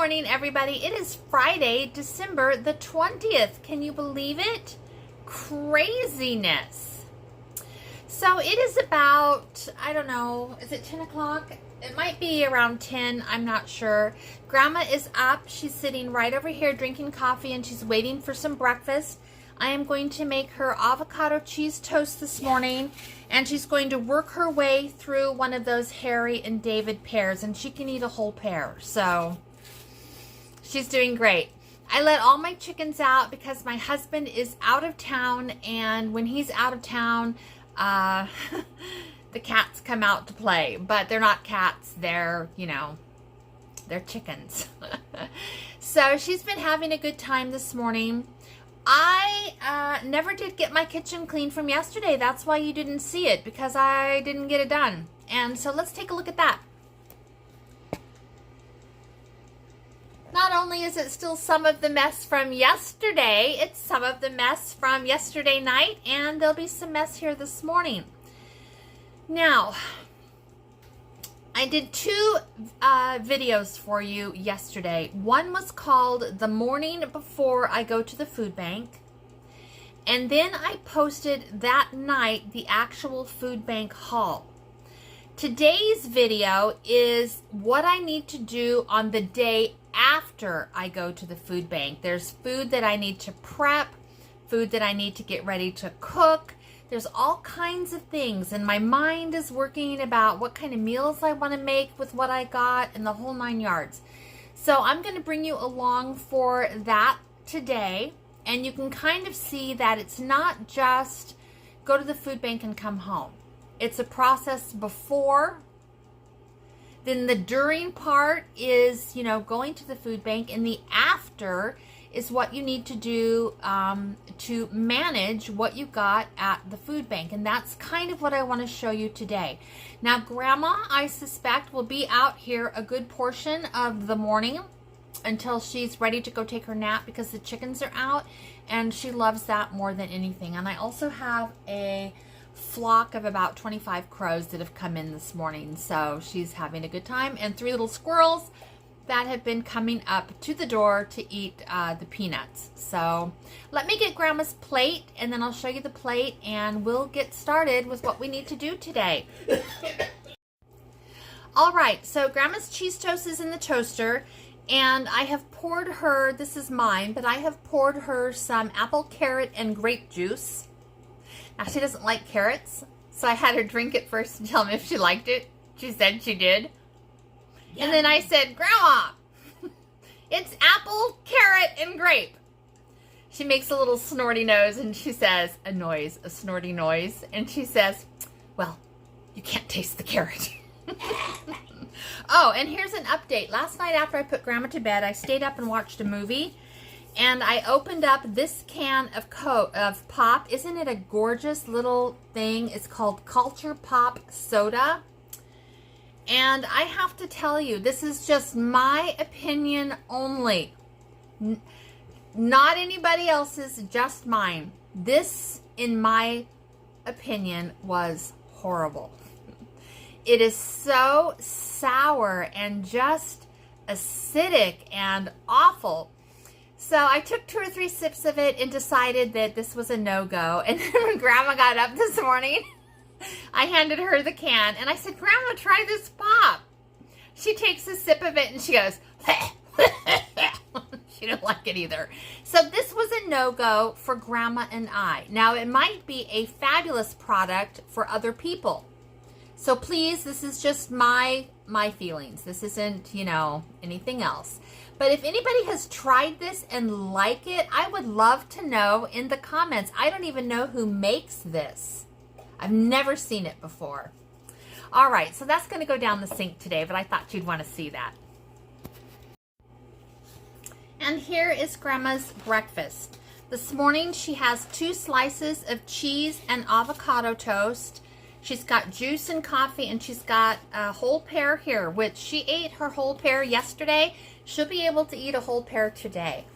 morning, everybody. It is Friday, December the 20th. Can you believe it? Craziness. So it is about, I don't know, is it 10 o'clock? It might be around 10, I'm not sure. Grandma is up. She's sitting right over here drinking coffee and she's waiting for some breakfast. I am going to make her avocado cheese toast this morning, and she's going to work her way through one of those Harry and David pears, and she can eat a whole pear, so she's doing great. I let all my chickens out because my husband is out of town, and when he's out of town, the cats come out to play, but they're not cats, they're, they're chickens. So she's been having a good time this morning. I never did get my kitchen clean from yesterday. That's why you didn't see it, because I didn't get it done. And so let's take a look at that. Not only is it still some of the mess from yesterday, it's some of the mess from yesterday night, and there'll be some mess here this morning. Now, I did two videos for you yesterday. One was called The Morning Before I Go to the Food Bank. And then I posted that night the actual food bank haul. Today's video is what I need to do on the day after I go to the food bank. There's food that I need to prep, food that I need to get ready to cook. There's all kinds of things, and my mind is working about what kind of meals I want to make with what I got and the whole 9 yards. So I'm going to bring you along for that today, and you can kind of see that it's not just go to the food bank and come home. It's a process before. Then the during part is, going to the food bank, and the after is what you need to do to manage what you got at the food bank. And that's kind of what I want to show you today. Now, Grandma, I suspect, will be out here a good portion of the morning until she's ready to go take her nap, because the chickens are out, and she loves that more than anything. And I also have a flock of about 25 crows that have come in this morning, so she's having a good time, and 3 little squirrels that have been coming up to the door to eat the peanuts. So let me get Grandma's plate, and then I'll show you the plate, and we'll get started with what we need to do today. All right, so Grandma's cheese toast is in the toaster, and I have poured her, this is mine, but I have poured her some apple, carrot, and grape juice. Now, she doesn't like carrots, so I had her drink it first and tell me if she liked it. She said she did. Yeah. And then I said, Grandma, it's apple, carrot, and grape. She makes a little snorty nose, and she says, a snorty noise. And she says, well, you can't taste the carrot. Oh, and here's an update. Last night after I put Grandma to bed, I stayed up and watched a movie. And I opened up this can of pop. Isn't it a gorgeous little thing? It's called Culture Pop Soda. And I have to tell you, this is just my opinion only. Not anybody else's, just mine. This, in my opinion, was horrible. It is so sour and just acidic and awful. So I took 2 or 3 sips of it and decided that this was a no-go. And then when Grandma got up this morning, I handed her the can, and I said, Grandma, try this pop. She takes a sip of it, and she goes, she didn't like it either. So this was a no-go for Grandma and I. Now, it might be a fabulous product for other people. So please, this is just my feelings. This isn't, anything else. But if anybody has tried this and like it, I would love to know in the comments. I don't even know who makes this. I've never seen it before. All right, so that's going to go down the sink today, but I thought you'd want to see that. And here is Grandma's breakfast. This morning she has 2 slices of cheese and avocado toast. She's got juice and coffee, and she's got a whole pear here, which she ate her whole pear yesterday. She'll be able to eat a whole pear today.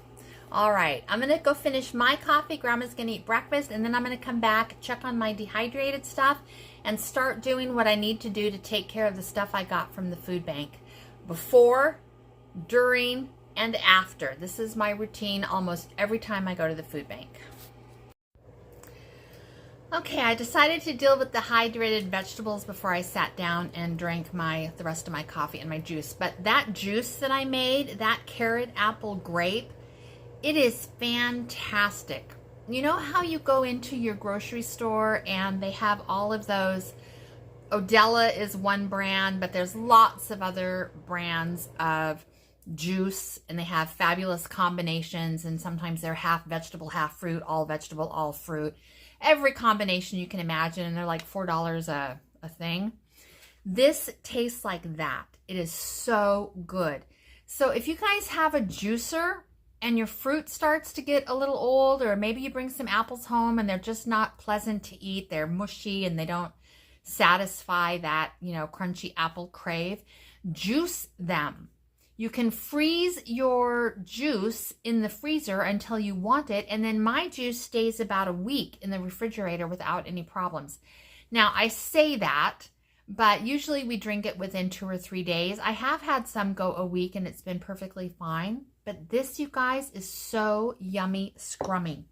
All right, I'm going to go finish my coffee. Grandma's going to eat breakfast, and then I'm going to come back, check on my dehydrated stuff, and start doing what I need to do to take care of the stuff I got from the food bank before during, and after. This is my routine almost every time I go to the food bank. Okay, I decided to deal with the hydrated vegetables before I sat down and drank the rest of my coffee and my juice. But that juice that I made, that carrot, apple, grape, it is fantastic. You know how you go into your grocery store and they have all of those, Odella is one brand, but there's lots of other brands of juice, and they have fabulous combinations, and sometimes they're half vegetable, half fruit, all vegetable, all fruit. Every combination you can imagine, and they're like $4 a thing. This tastes like that. It is so good. So if you guys have a juicer and your fruit starts to get a little old, or maybe you bring some apples home and they're just not pleasant to eat, they're mushy and they don't satisfy that, crunchy apple crave, juice them. You can freeze your juice in the freezer until you want it, and then my juice stays about a week in the refrigerator without any problems. Now, I say that, but usually we drink it within 2 or 3 days. I have had some go a week and it's been perfectly fine, but this, you guys, is so yummy scrummy.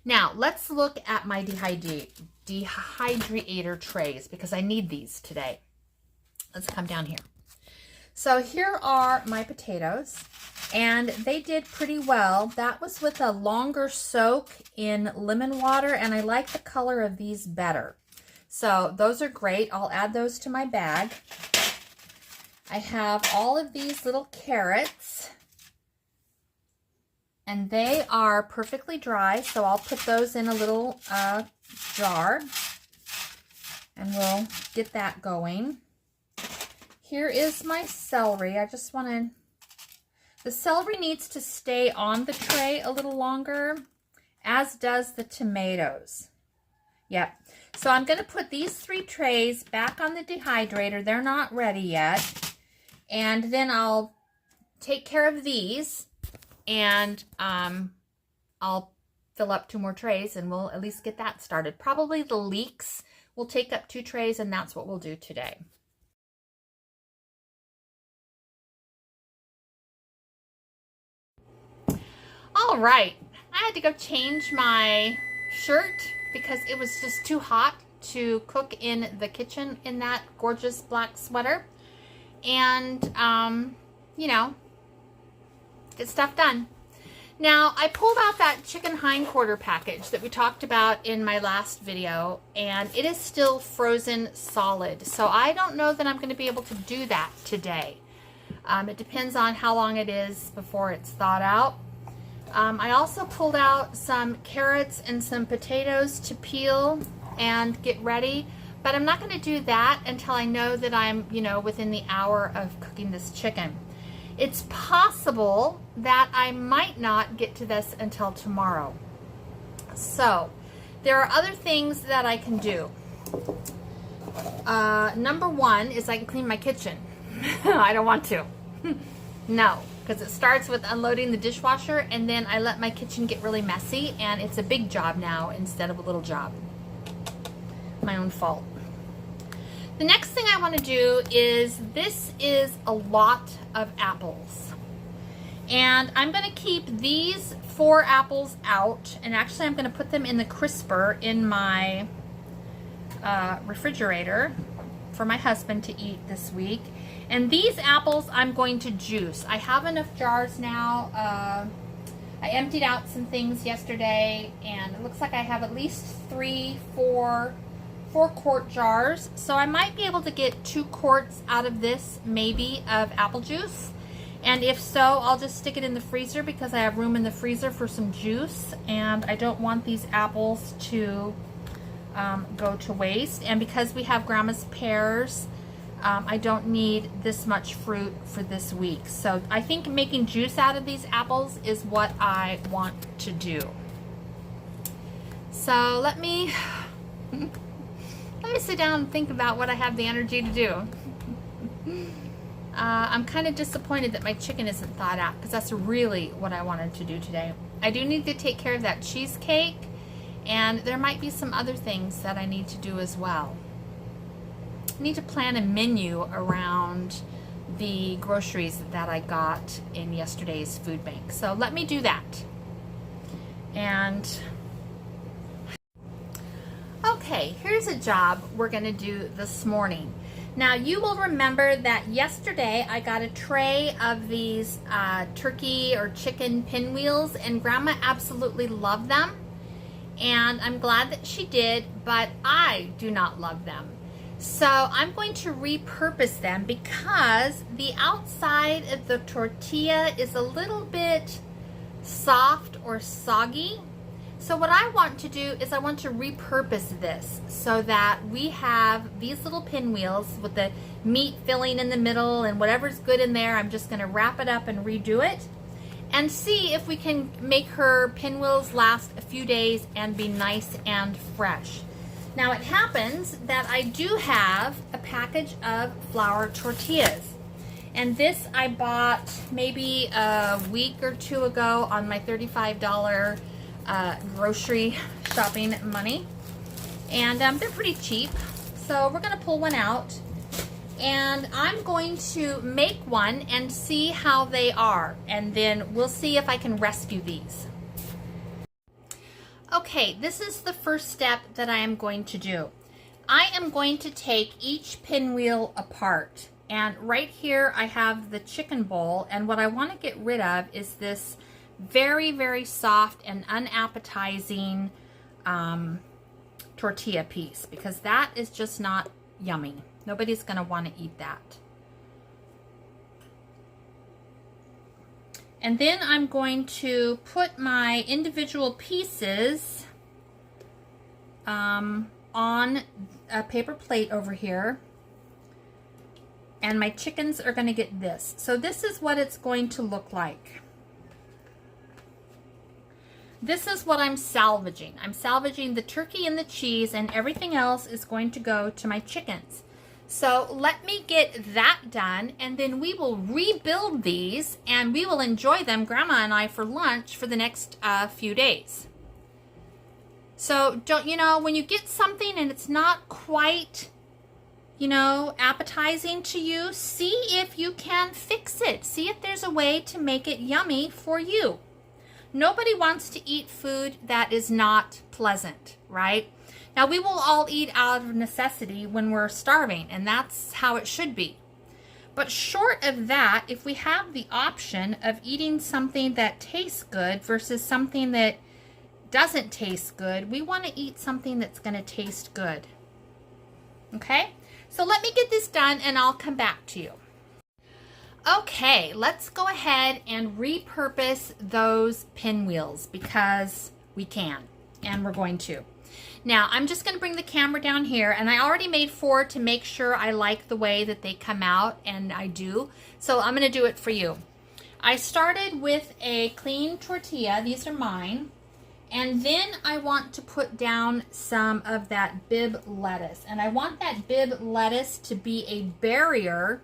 Now, let's look at my dehydrator trays, because I need these today. Let's come down here. So here are my potatoes, and they did pretty well. That was with a longer soak in lemon water, and I like the color of these better. So those are great. I'll add those to my bag. I have all of these little carrots, and they are perfectly dry, so I'll put those in a little jar, and we'll get that going. Here is my celery. The celery needs to stay on the tray a little longer, as does the tomatoes. Yep. So I'm going to put these 3 trays back on the dehydrator. They're not ready yet. And then I'll take care of these, and I'll fill up 2 more trays, and we'll at least get that started. Probably the leeks will take up 2 trays, and that's what we'll do today. All right, I had to go change my shirt because it was just too hot to cook in the kitchen in that gorgeous black sweater, and get stuff done. Now, I pulled out that chicken hindquarter package that we talked about in my last video, and it is still frozen solid, so I don't know that I'm going to be able to do that today. It depends on how long it is before it's thawed out. I also pulled out some carrots and some potatoes to peel and get ready, but I'm not going to do that until I know that I'm, within the hour of cooking this chicken. It's possible that I might not get to this until tomorrow. So, there are other things that I can do. Number 1 is I can clean my kitchen. I don't want to. No. Because it starts with unloading the dishwasher, and then I let my kitchen get really messy, and it's a big job now instead of a little job. My own fault. The next thing I want to do is, this is a lot of apples. And I'm going to keep these 4 apples out, and actually I'm going to put them in the crisper in my refrigerator for my husband to eat this week. And these apples I'm going to juice. I have enough jars now. I emptied out some things yesterday, and it looks like I have at least 4 quart jars. So I might be able to get 2 quarts out of this, maybe, of apple juice. And if so, I'll just stick it in the freezer because I have room in the freezer for some juice, and I don't want these apples to go to waste. And because we have Grandma's pears, I don't need this much fruit for this week. So I think making juice out of these apples is what I want to do. So let me sit down and think about what I have the energy to do. I'm kind of disappointed that my chicken isn't thawed out, because that's really what I wanted to do today. I do need to take care of that cheesecake, and there might be some other things that I need to do as well. I need to plan a menu around the groceries that I got in yesterday's food bank. So let me do that. And okay, here's a job we're going to do this morning. Now, you will remember that yesterday I got a tray of these turkey or chicken pinwheels, and Grandma absolutely loved them. And I'm glad that she did, but I do not love them. So I'm going to repurpose them because the outside of the tortilla is a little bit soft or soggy. So what I want to do is I want to repurpose this so that we have these little pinwheels with the meat filling in the middle and whatever's good in there. I'm just going to wrap it up and redo it and see if we can make her pinwheels last a few days and be nice and fresh. Now it happens that I do have a package of flour tortillas. And this I bought maybe a week or two ago on my $35 grocery shopping money. And they're pretty cheap. So we're going to pull one out. And I'm going to make one and see how they are. And then we'll see if I can rescue these. Okay, this is the first step that I am going to do. I am going to take each pinwheel apart. And right here I have the chicken bowl, and what I want to get rid of is this very, very soft and unappetizing tortilla piece, because that is just not yummy. Nobody's going to want to eat that. And then I'm going to put my individual pieces on a paper plate over here. And my chickens are going to get this. So this is what it's going to look like. This is what I'm salvaging. I'm salvaging the turkey and the cheese, and everything else is going to go to my chickens. So let me get that done, and then we will rebuild these, and we will enjoy them, Grandma and I, for lunch for the next few days. So don't, you know, when you get something and it's not quite, you know, appetizing to you, see if you can fix it. See if there's a way to make it yummy for you. Nobody wants to eat food that is not pleasant, right? Now, we will all eat out of necessity when we're starving, and that's how it should be. But short of that, if we have the option of eating something that tastes good versus something that doesn't taste good, we want to eat something that's going to taste good. Okay? So let me get this done, and I'll come back to you. Okay, let's go ahead and repurpose those pinwheels because we can, and we're going to. Now, I'm just going to bring the camera down here, and I already made 4 to make sure I like the way that they come out, and I do. So I'm going to do it for you. I started with a clean tortilla. These are mine. And then I want to put down some of that bib lettuce. And I want that bib lettuce to be a barrier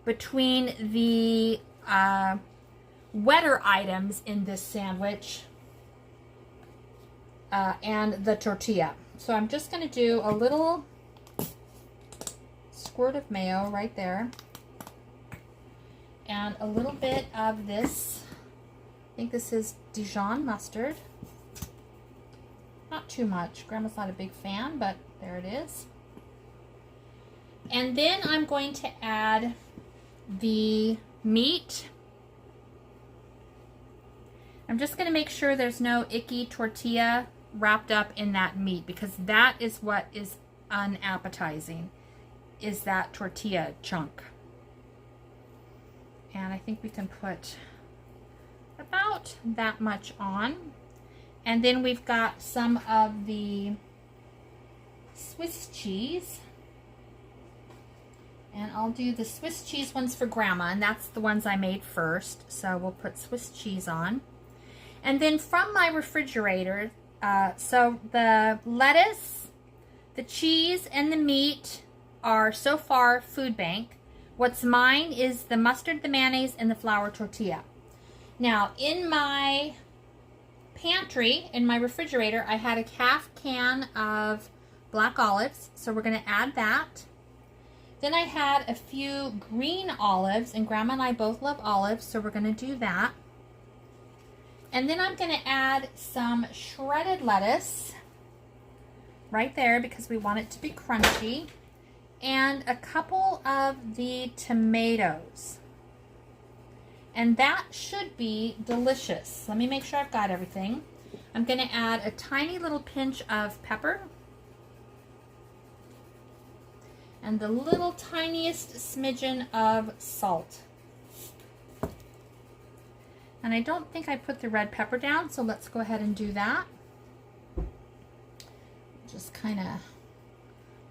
between the wetter items in this sandwich and the tortilla. So I'm just going to do a little squirt of mayo right there. And a little bit of this, I think this is Dijon mustard. Not too much. Grandma's not a big fan, but there it is. And then I'm going to add the meat. I'm just going to make sure there's no icky tortilla wrapped up in that meat, because that is what is unappetizing, is that tortilla chunk. And I think we can put about that much on. And then we've got some of the Swiss cheese. And I'll do the Swiss cheese ones for Grandma, and that's the ones I made first. So we'll put Swiss cheese on. And then from my refrigerator, so the lettuce, the cheese, and the meat are so far food bank. What's mine is the mustard, the mayonnaise, and the flour tortilla. Now, in my pantry, in my refrigerator, I had a half can of black olives, so we're going to add that. Then I had a few green olives, and Grandma and I both love olives, so we're going to do that. And then I'm going to add some shredded lettuce right there because we want it to be crunchy, and a couple of the tomatoes. And that should be delicious. Let me make sure I've got everything. I'm going to add a tiny little pinch of pepper and the little tiniest smidgen of salt. And I don't think I put the red pepper down, so let's go ahead and do that. Just kind of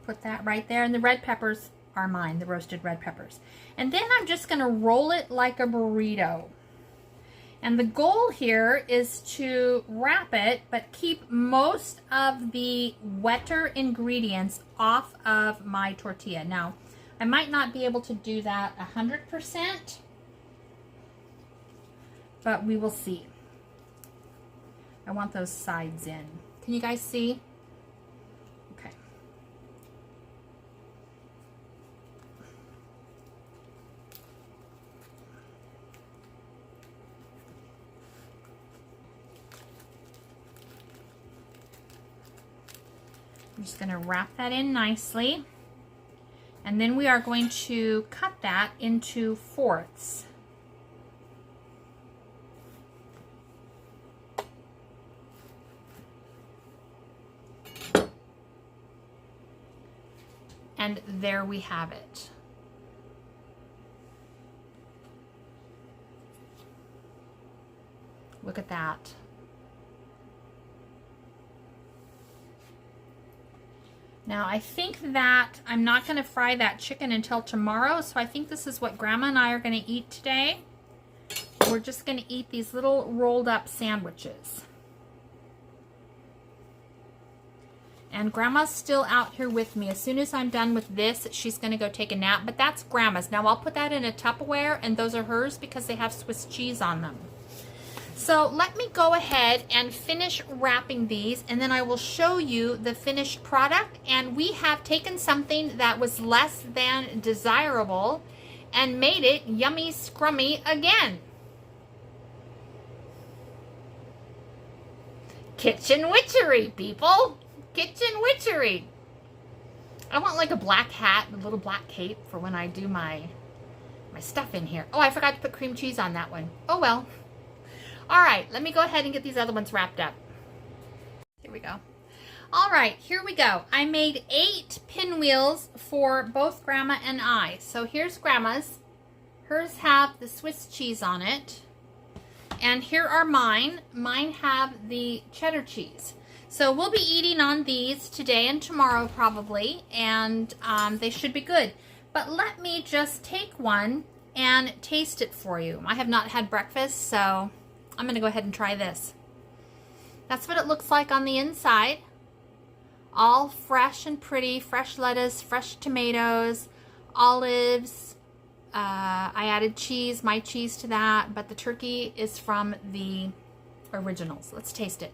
put that right there. And the red peppers are mine, the roasted red peppers. And then I'm just going to roll it like a burrito. And the goal here is to wrap it, but keep most of the wetter ingredients off of my tortilla. Now, I might not be able to do that 100%, but we will see. I want those sides in. Can you guys see? Okay. I'm just going to wrap that in nicely. And then we are going to cut that into fourths. And there we have it. Look at that. Now I think that I'm not going to fry that chicken until tomorrow, so I think this is what Grandma and I are going to eat today. We're just going to eat these little rolled up sandwiches. And Grandma's still out here with me. As soon as I'm done with this, she's going to go take a nap, but that's Grandma's. Now I'll put that in a Tupperware, and those are hers because they have Swiss cheese on them. So let me go ahead and finish wrapping these, and then I will show you the finished product. And we have taken something that was less than desirable and made it yummy scrummy again. Kitchen witchery, people. Kitchen witchery. I want like a black hat and a little black cape for when I do my stuff in here. Oh, I forgot to put cream cheese on that one. Oh well. All right, let me go ahead and get these other ones wrapped up. Here we go. All right, here we go. I made 8 pinwheels for both Grandma and I. So here's Grandma's. Hers have the Swiss cheese on it. And here are mine. Mine have the cheddar cheese. So we'll be eating on these today and tomorrow probably, and they should be good. But let me just take one and taste it for you. I have not had breakfast, so I'm going to go ahead and try this. That's what it looks like on the inside. All fresh and pretty, fresh lettuce, fresh tomatoes, olives. I added cheese, my cheese to that, but the turkey is from the originals. Let's taste it.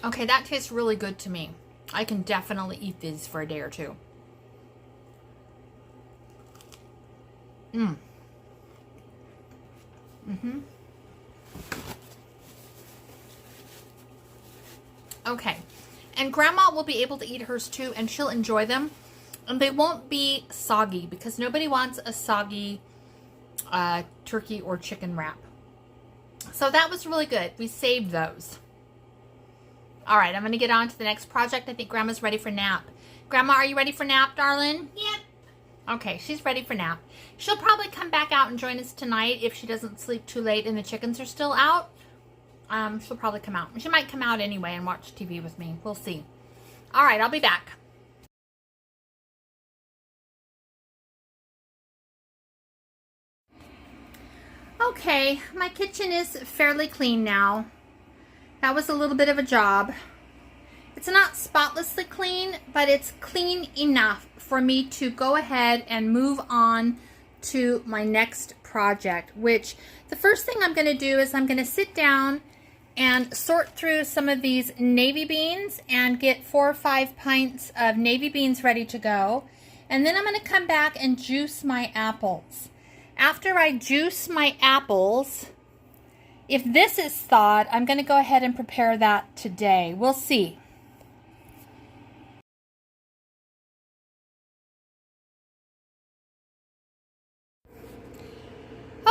Okay, that tastes really good to me. I can definitely eat these for a day or two. Okay, and Grandma will be able to eat hers too, and she'll enjoy them. And they won't be soggy because nobody wants a soggy turkey or chicken wrap. So that was really good. We saved those. All right, I'm going to get on to the next project. I think Grandma's ready for nap. Grandma, are you ready for nap, darling? Yep. Okay, she's ready for nap. She'll probably come back out and join us tonight if she doesn't sleep too late and the chickens are still out. She'll probably come out. She might come out anyway and watch TV with me. We'll see. All right, I'll be back. Okay, my kitchen is fairly clean now. That was a little bit of a job. It's not spotlessly clean, but it's clean enough for me to go ahead and move on to my next project, which the first thing I'm going to do is I'm going to sit down and sort through some of these navy beans and get 4 or 5 pints of navy beans ready to go. And then I'm going to come back and juice my apples. After I juice my apples, if this is thawed, I'm going to go ahead and prepare that today. We'll see.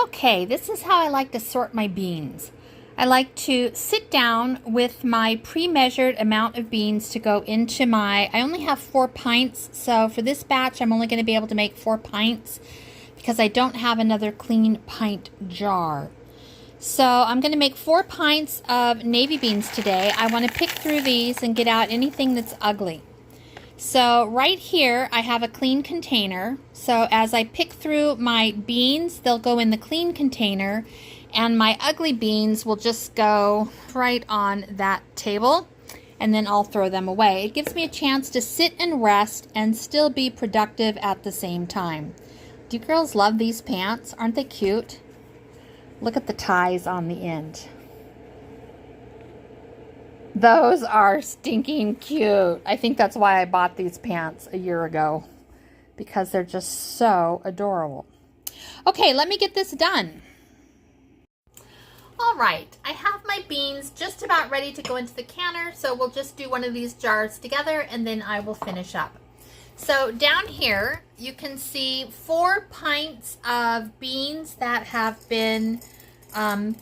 Okay, this is how I like to sort my beans. I like to sit down with my pre-measured amount of beans to go into I only have 4 pints, so for this batch I'm only going to be able to make 4 pints because I don't have another clean pint jar. So I'm going to make 4 pints of navy beans today. I want to pick through these and get out anything that's ugly. So right here I have a clean container. So as I pick through my beans, they'll go in the clean container, and my ugly beans will just go right on that table, and then I'll throw them away. It gives me a chance to sit and rest and still be productive at the same time. Do you girls love these pants? Aren't they cute? Look at the ties on the end. Those are stinking cute. I think that's why I bought these pants a year ago, because they're just so adorable. Okay, let me get this done. All right, I have my beans just about ready to go into the canner, so we'll just do one of these jars together and then I will finish up. So down here, you can see 4 pints of beans that have been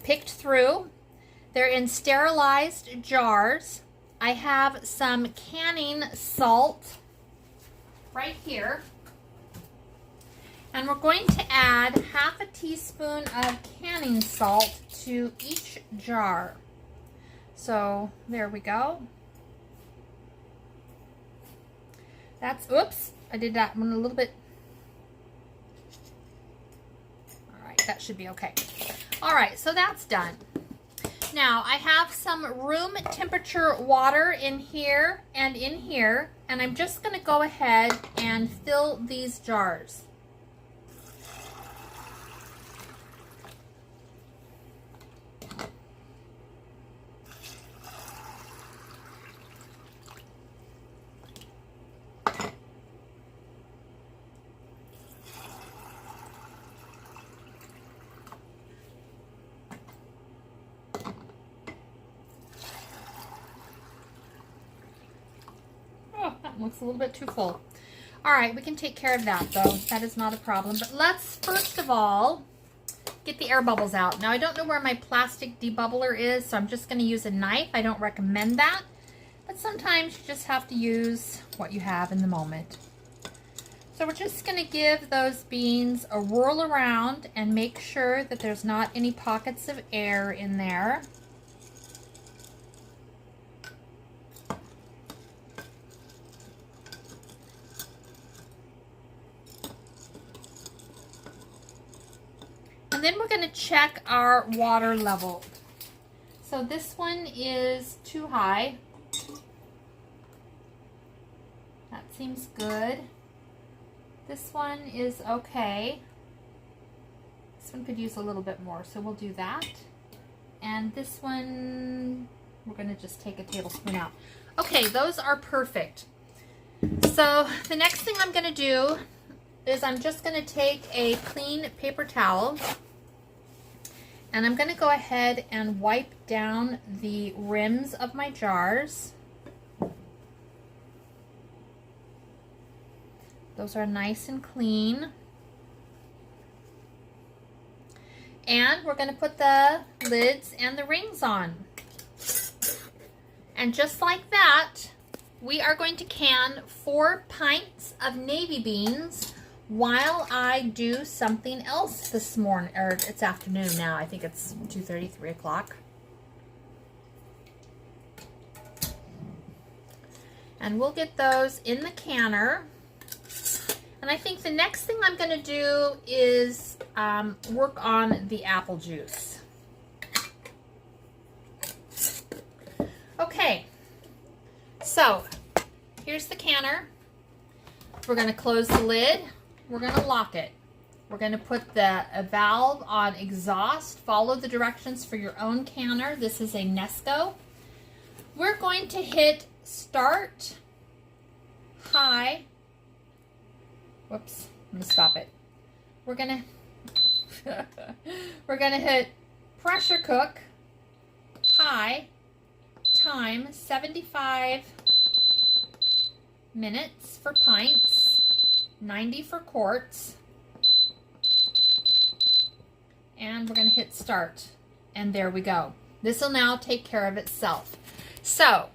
picked through. They're in sterilized jars. I have some canning salt right here. And we're going to add half a teaspoon of canning salt to each jar. So there we go. That's, oops, I did that one a little bit. All right, that should be okay. All right, so that's done. Now I have some room temperature water in here and in here, and I'm just going to go ahead and fill these jars. Looks a little bit too full. All right, we can take care of that though. That is not a problem. But let's first of all get the air bubbles out. Now I don't know where my plastic debubbler is, so I'm just going to use a knife. I don't recommend that, but sometimes you just have to use what you have in the moment. So we're just going to give those beans a whirl around and make sure that there's not any pockets of air in there. And then we're going to check our water level. So this one is too high. That seems good. This one is okay. This one could use a little bit more, so we'll do that. And this one, we're going to just take a tablespoon out. Okay, those are perfect. So the next thing I'm going to do is I'm just going to take a clean paper towel, and I'm going to go ahead and wipe down the rims of my jars. Those are nice and clean. And we're going to put the lids and the rings on. And just like that, we are going to can 4 pints of navy beans while I do something else this morning, or it's afternoon now. I think it's 2:30, 3 o'clock. And we'll get those in the canner. And I think the next thing I'm going to do is work on the apple juice. Okay, so here's the canner. We're going to close the lid. We're going to lock it. We're going to put a valve on exhaust. Follow the directions for your own canner. This is a Nesco. We're going to hit start, high. Whoops, let me stop it. We're going to hit pressure cook, high, time 75 minutes for pints, 90 for quarts. And we're going to hit start. And there we go. This will now take care of itself. So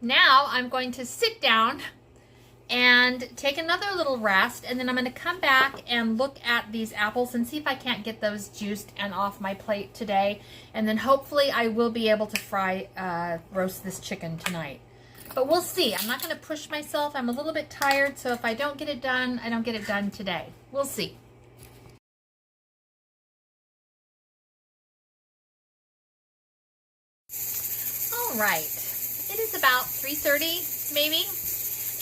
now I'm going to sit down and take another little rest. And then I'm going to come back and look at these apples and see if I can't get those juiced and off my plate today. And then hopefully I will be able to roast this chicken tonight. But we'll see. I'm not going to push myself. I'm a little bit tired. So if I don't get it done, I don't get it done today. We'll see. All right, it is about 3:30 maybe,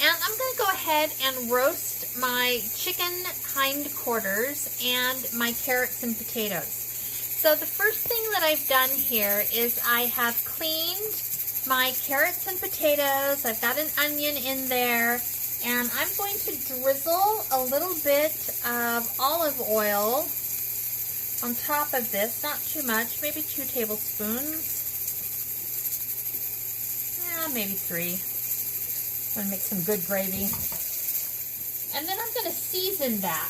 and I'm going to go ahead and roast my chicken hindquarters and my carrots and potatoes. So the first thing that I've done here is I have cleaned my carrots and potatoes. I've got an onion in there, and I'm going to drizzle a little bit of olive oil on top of this, not too much, maybe 2 tablespoons. Maybe 3. I'm going to make some good gravy. And then I'm going to season that.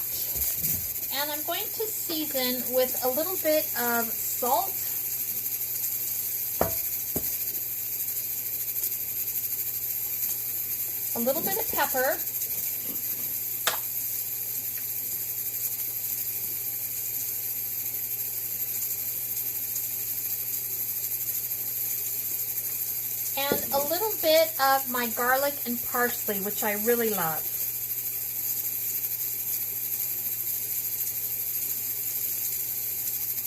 And I'm going to season with a little bit of salt, a little bit of pepper, and a little bit of my garlic and parsley, which I really love.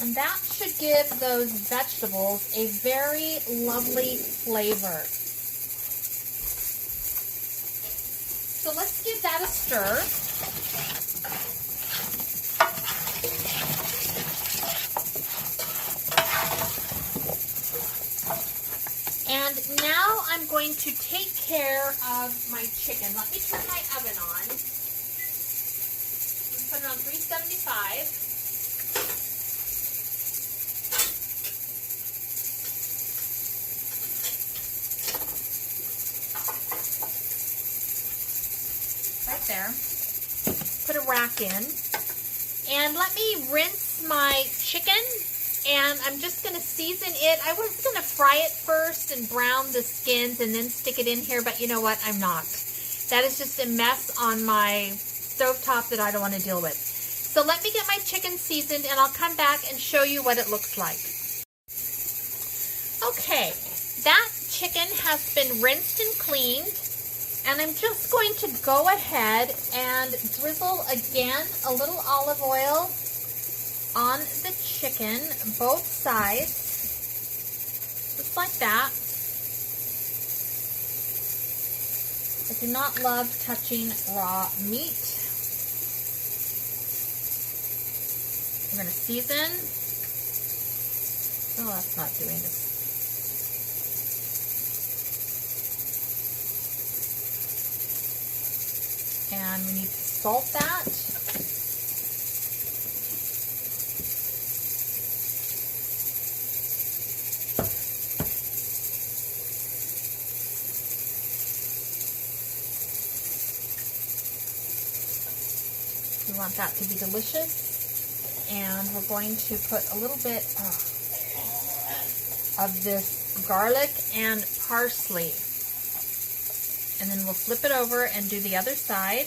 And that should give those vegetables a very lovely flavor. So let's give that a stir. And now I'm going to take care of my chicken. Let me turn my oven on. Put it on 375. Right there. Put a rack in. And let me rinse my chicken. And I'm just going to season it. I was going to fry it first and brown the skins and then stick it in here, but you know what? I'm not. That is just a mess on my stovetop that I don't want to deal with. So let me get my chicken seasoned and I'll come back and show you what it looks like. Okay, that chicken has been rinsed and cleaned, and I'm just going to go ahead and drizzle again a little olive oil on the chicken, both sides, just like that. I do not love touching raw meat. We're going to season. Oh, that's not doing this. And we need to salt that. We want that to be delicious. And we're going to put a little bit of this garlic and parsley. And then we'll flip it over and do the other side.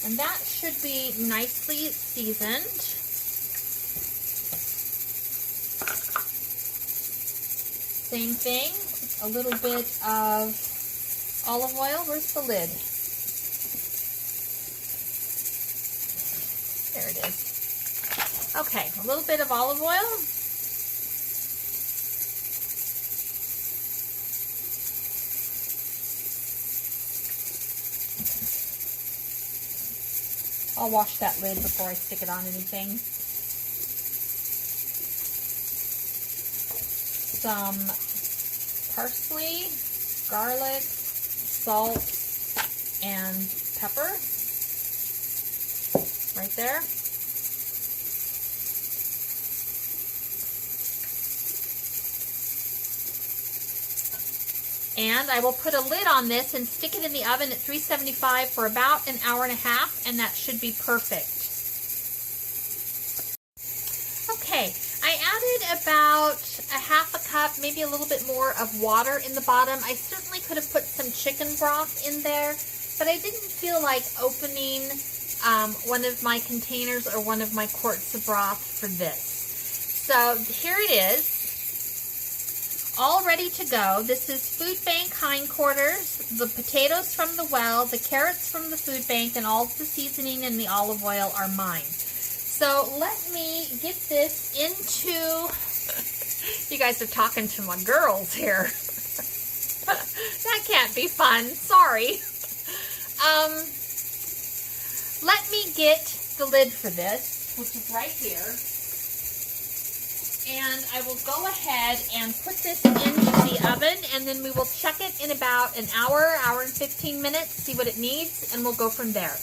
And that should be nicely seasoned. Same thing, a little bit of olive oil. Where's the lid? There it is. Okay, a little bit of olive oil. I'll wash that lid before I stick it on anything. Some parsley, garlic, salt, and pepper. Right there. And I will put a lid on this and stick it in the oven at 375 for about an hour and a half, and that should be perfect. Okay, I added about a half a cup, maybe a little bit more of water in the bottom. I certainly could have put some chicken broth in there, but I didn't feel like opening one of my containers or one of my quarts of broth for this. So here it is. All ready to go. This is food bank hindquarters, the potatoes from the well, the carrots from the food bank, and all the seasoning and the olive oil are mine. So let me get this into, you guys are talking to my girls here. That can't be fun, sorry. Let me get the lid for this, which is right here. And I will go ahead and put this into the oven, and then we will check it in about an hour, hour and 15 minutes, see what it needs, and we'll go from there.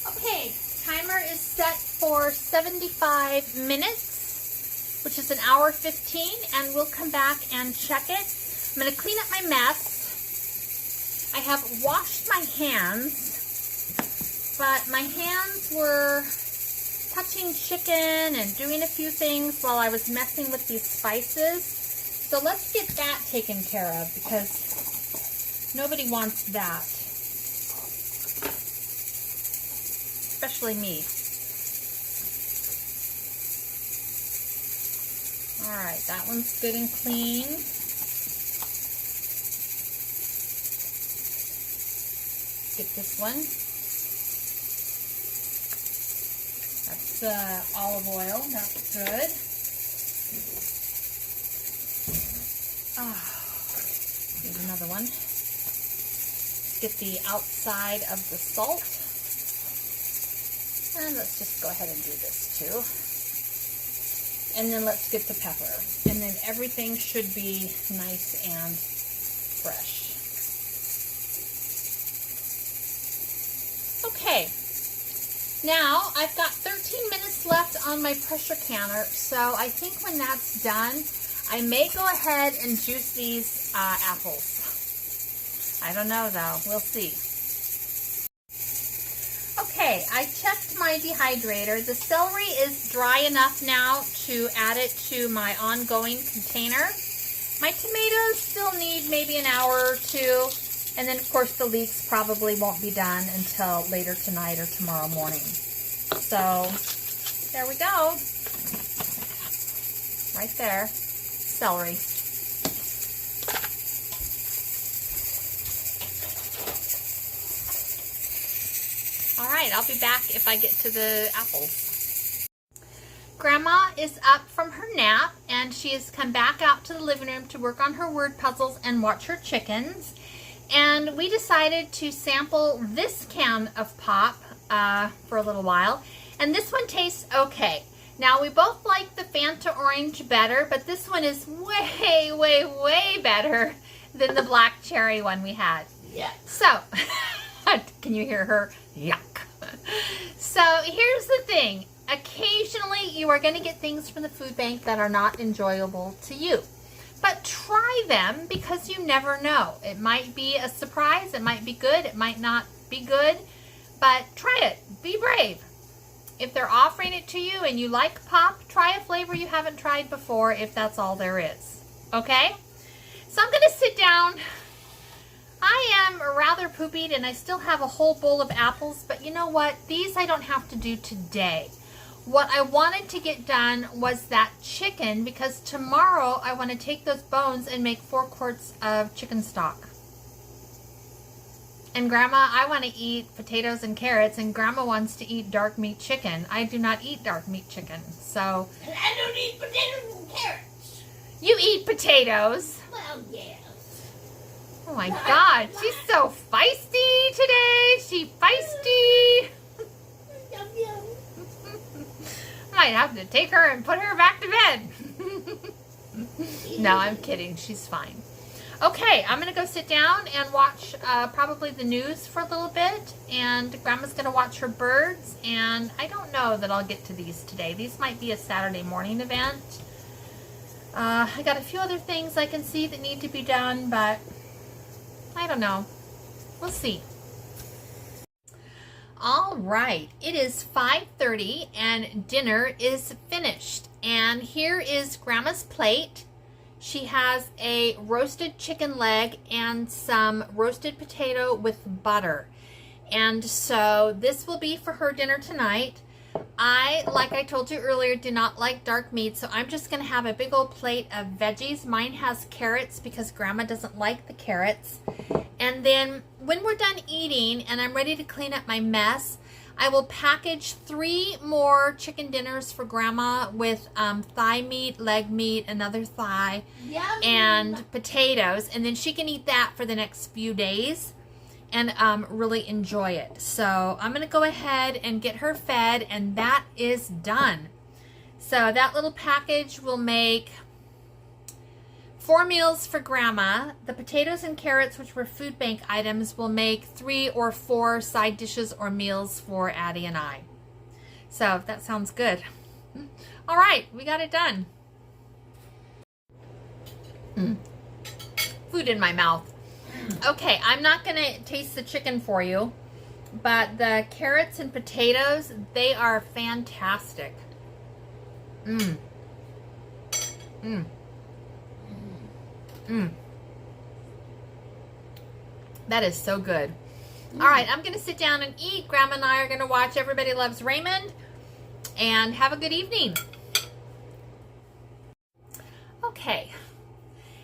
Okay, timer is set for 75 minutes, which is an hour 15, and we'll come back and check it. I'm going to clean up my mess. I have washed my hands, but my hands were touching chicken and doing a few things while I was messing with these spices. So let's get that taken care of, because nobody wants that. Especially me. All right, that one's good and clean. Get this one. That's olive oil. That's good. Here's another one. Get the outside of the salt. And let's just go ahead and do this too. And then let's get the pepper. And then everything should be nice and fresh. Okay. Now, I've got 13 minutes left on my pressure canner, so I think when that's done, I may go ahead and juice these apples. I don't know though. We'll see. Okay, I checked my dehydrator. The celery is dry enough now to add it to my ongoing container. My tomatoes still need maybe an hour or two, and then of course the leeks probably won't be done until later tonight or tomorrow morning. So there we go. Right there, celery. All right, I'll be back if I get to the apples. Grandma is up from her nap, and she has come back out to the living room to work on her word puzzles and watch her chickens. And we decided to sample this can of pop for a little while, and this one tastes okay. Now, we both like the Fanta orange better, but this one is way, way, way better than the black cherry one we had. Yeah. So, can you hear her? Yuck. So here's the thing. Occasionally you are going to get things from the food bank that are not enjoyable to you. But try them, because you never know. It might be a surprise. It might be good. It might not be good. But try it. Be brave. If they're offering it to you and you like pop, try a flavor you haven't tried before, if that's all there is. Okay? So I'm going to sit down. I am rather poopied, and I still have a whole bowl of apples, but you know what? These I don't have to do today. What I wanted to get done was that chicken, because tomorrow I want to take those bones and make 4 quarts of chicken stock. And Grandma, I want to eat potatoes and carrots, and Grandma wants to eat dark meat chicken. I do not eat dark meat chicken, so. And I don't eat potatoes and carrots. You eat potatoes. Well, yes. Oh my God, she's so feisty today. She feisty. Yum, yum. Might have to take her and put her back to bed. No, I'm kidding. She's fine. Okay, I'm going to go sit down and watch probably the news for a little bit. And Grandma's going to watch her birds. And I don't know that I'll get to these today. These might be a Saturday morning event. I got a few other things I can see that need to be done, but I don't know. We'll see. All right, it is 5:30 and dinner is finished. And here is Grandma's plate. She has a roasted chicken leg and some roasted potato with butter. And so this will be for her dinner tonight. Like I told you earlier, do not like dark meat, so I'm just going to have a big old plate of veggies. Mine has carrots because Grandma doesn't like the carrots. And then when we're done eating and I'm ready to clean up my mess, I will package 3 more chicken dinners for Grandma with thigh meat, leg meat, another thigh, Yum. and potatoes. And then she can eat that for the next few days and really enjoy it. So I'm going to go ahead and get her fed, and that is done. So that little package will make 4 meals for Grandma. The potatoes and carrots, which were food bank items, will make 3 or 4 side dishes or meals for Addie and I. So that sounds good. All right, we got it done. Food in my mouth. Okay, I'm not going to taste the chicken for you, but the carrots and potatoes, they are fantastic. That is so good. All right, I'm going to sit down and eat. Grandma and I are going to watch Everybody Loves Raymond, and have a good evening. Okay.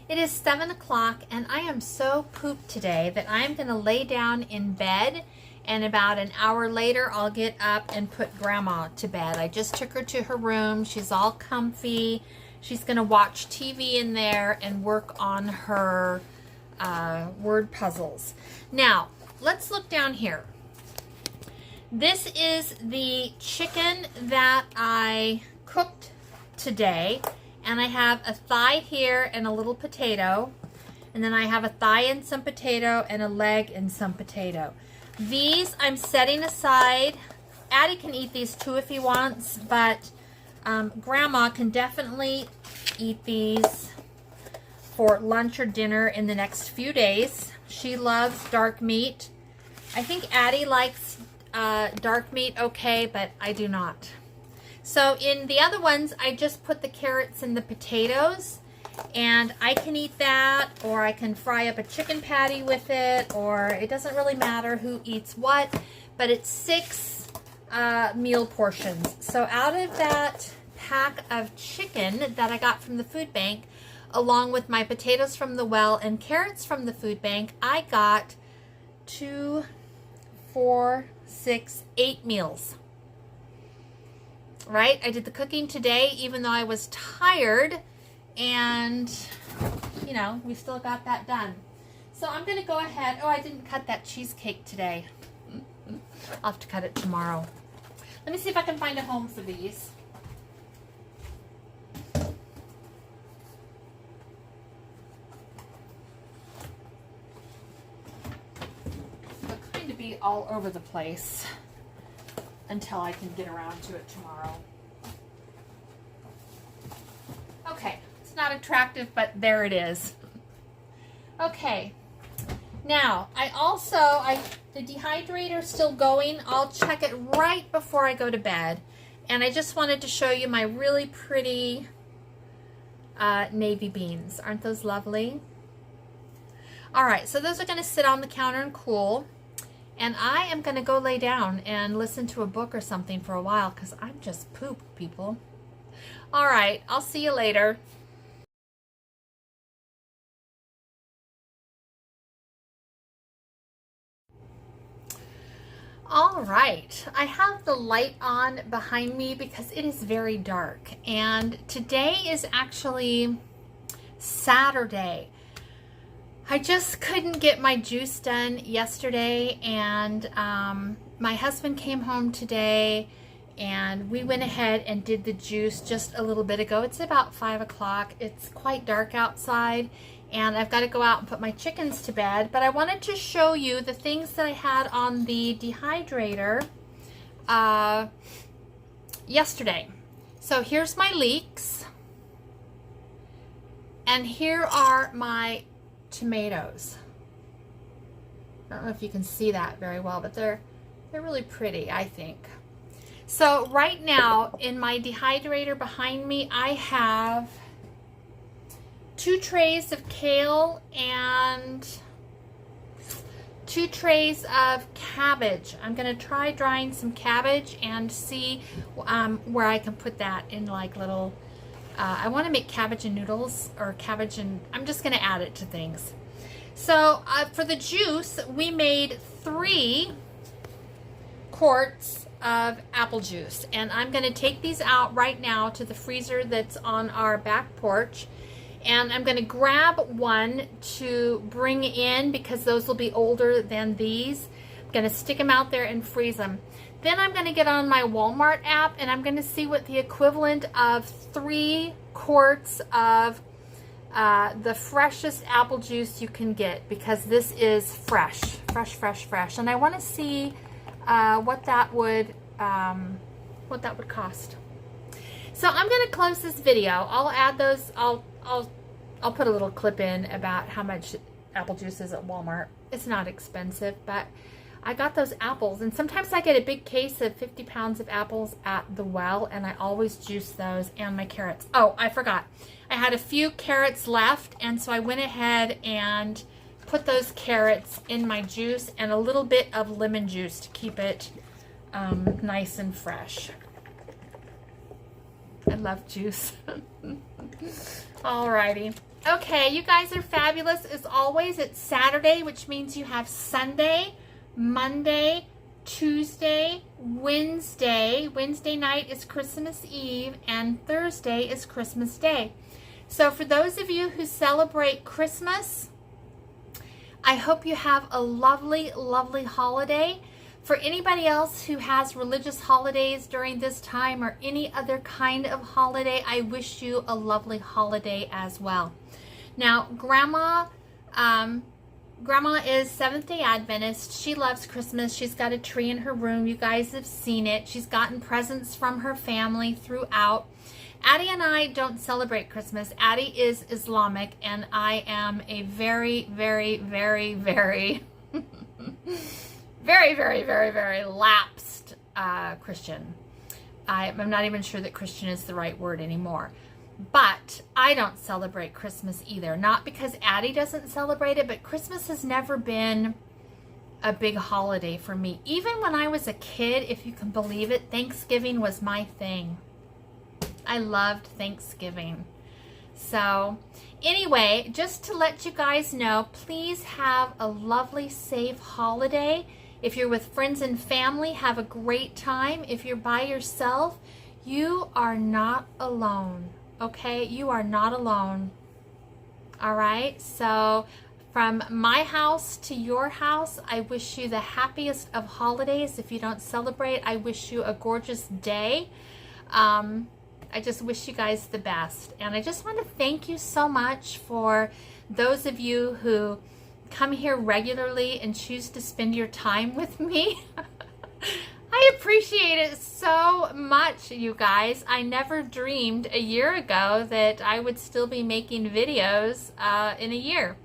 It is 7 o'clock, and I am so pooped today that I'm going to lay down in bed, and about an hour later, I'll get up and put Grandma to bed. I just took her to her room. She's all comfy. She's going to watch TV in there and work on her word puzzles. Now, let's look down here. This is the chicken that I cooked today. And I have a thigh here and a little potato. And then I have a thigh and some potato and a leg and some potato. These I'm setting aside. Addie can eat these too if he wants, but Grandma can definitely eat these for lunch or dinner in the next few days. She loves dark meat. I think Addie likes dark meat okay, but I do not. So in the other ones, I just put the carrots and the potatoes, and I can eat that, or I can fry up a chicken patty with it, or it doesn't really matter who eats what, but it's 6 meal portions. So out of that pack of chicken that I got from the food bank, along with my potatoes from the well and carrots from the food bank, I got 2, 4, 6, 8 meals. Right? I did the cooking today, even though I was tired, and, you know, we still got that done. So I'm going to go ahead. Oh, I didn't cut that cheesecake today. I'll have to cut it tomorrow. Let me see if I can find a home for these. They'll kind of be all over the place until I can get around to it tomorrow. Okay, it's not attractive, but there it is. Okay, now the dehydrator's still going. I'll check it right before I go to bed. And I just wanted to show you my really pretty navy beans. Aren't those lovely? All right, so those are going to sit on the counter and cool. And I am going to go lay down and listen to a book or something for a while because I'm just pooped, people. All right, I'll see you later. All right, I have the light on behind me because it is very dark, and today is actually Saturday. I just couldn't get my juice done yesterday, and my husband came home today and we went ahead and did the juice just a little bit ago. It's about 5 o'clock. It's quite dark outside, and I've got to go out and put my chickens to bed. But I wanted to show you the things that I had on the dehydrator yesterday. So here's my leeks, and here are my tomatoes. I don't know if you can see that very well, but they're really pretty, I think. So right now in my dehydrator behind me, I have 2 trays of kale and 2 trays of cabbage. I'm going to try drying some cabbage and see where I can put that in like little, I want to make cabbage and noodles, or cabbage and, I'm just going to add it to things. So for the juice, we made 3 quarts of apple juice, and I'm going to take these out right now to the freezer that's on our back porch, and I'm going to grab one to bring in because those will be older than these. I'm going to stick them out there and freeze them. Then I'm going to get on my Walmart app, and I'm going to see what the equivalent of 3 quarts of the freshest apple juice you can get, because this is fresh, and I want to see what that would cost. So I'm going to close this video. I'll add those. I'll put a little clip in about how much apple juice is at Walmart. It's not expensive, but I got those apples, and sometimes I get a big case of 50 pounds of apples at the well, and I always juice those, and my carrots. Oh, I forgot. I had a few carrots left, and so I went ahead and put those carrots in my juice and a little bit of lemon juice to keep it nice and fresh. I love juice. Alrighty. Okay, you guys are fabulous as always. It's Saturday, which means you have Sunday, Monday, Tuesday, Wednesday. Wednesday night is Christmas Eve, and Thursday is Christmas Day. So for those of you who celebrate Christmas, I hope you have a lovely, lovely holiday. For anybody else who has religious holidays during this time or any other kind of holiday, I wish you a lovely holiday as well. Now, Grandma is Seventh-day Adventist. She loves Christmas. She's got a tree in her room. You guys have seen it. She's gotten presents from her family throughout. Addie and I don't celebrate Christmas. Addie is Islamic, and I am a very, very, very, very, very lapsed Christian. I'm not even sure that Christian is the right word anymore. But I don't celebrate Christmas either. Not because Addie doesn't celebrate it, but Christmas has never been a big holiday for me. Even when I was a kid, if you can believe it, Thanksgiving was my thing. I loved Thanksgiving. So anyway, just to let you guys know, please have a lovely, safe holiday. If you're with friends and family, have a great time. If you're by yourself, you are not alone. Okay? You are not alone. All right? So from my house to your house, I wish you the happiest of holidays. If you don't celebrate, I wish you a gorgeous day. I just wish you guys the best. And I just want to thank you so much for those of you who come here regularly and choose to spend your time with me. I appreciate it so much, you guys. I never dreamed a year ago that I would still be making videos in a year.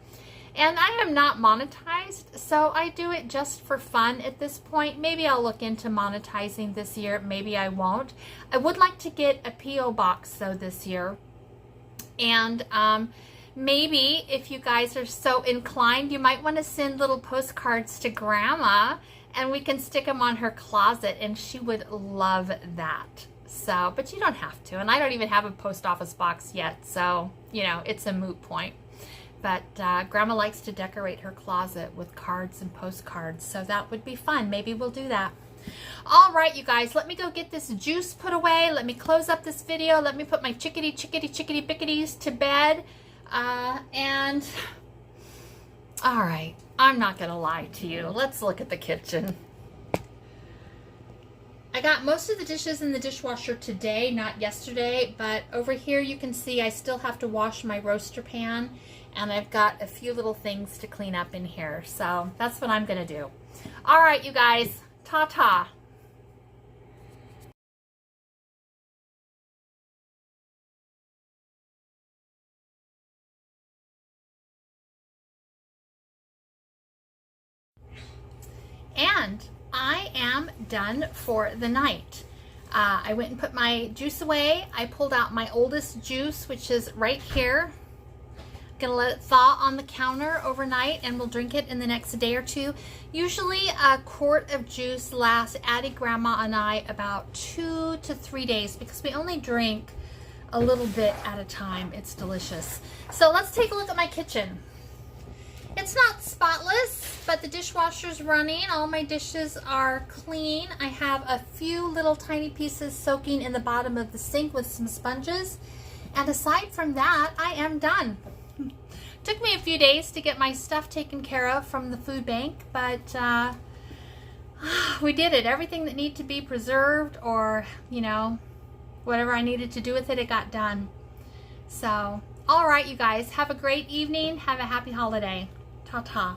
And I am not monetized, so I do it just for fun at this point. Maybe I'll look into monetizing this year. Maybe I won't. I would like to get a P.O. box, though, this year. And maybe if you guys are so inclined, you might want to send little postcards to Grandma, and we can stick them on her closet, and she would love that. So, but you don't have to. And I don't even have a post office box yet, so, you know, it's a moot point. But Grandma likes to decorate her closet with cards and postcards, so that would be fun. Maybe we'll do that. All right, you guys, let me go get this juice put away. Let me close up this video. Let me put my chickadee bickadees to bed. And all right, I'm not gonna lie to you. Let's look at the kitchen. I got most of the dishes in the dishwasher today, not yesterday, but over here you can see I still have to wash my roaster pan, and I've got a few little things to clean up in here. So that's what I'm gonna do. All right, you guys, ta-ta. And I am done for the night. I went and put my juice away. I pulled out my oldest juice, which is right here. Gonna let it thaw on the counter overnight, and we'll drink it in the next day or two. Usually a quart of juice lasts Addie, Grandma, and I about 2 to 3 days because we only drink a little bit at a time. It's delicious. So let's take a look at my kitchen. It's not spotless, but the dishwasher's running. All my dishes are clean. I have a few little tiny pieces soaking in the bottom of the sink with some sponges. And aside from that, I am done. Took me a few days to get my stuff taken care of from the food bank, but we did it. Everything that needed to be preserved, or, you know, whatever I needed to do with it, it got done. So, all right, you guys, have a great evening. Have a happy holiday. Ta-ta.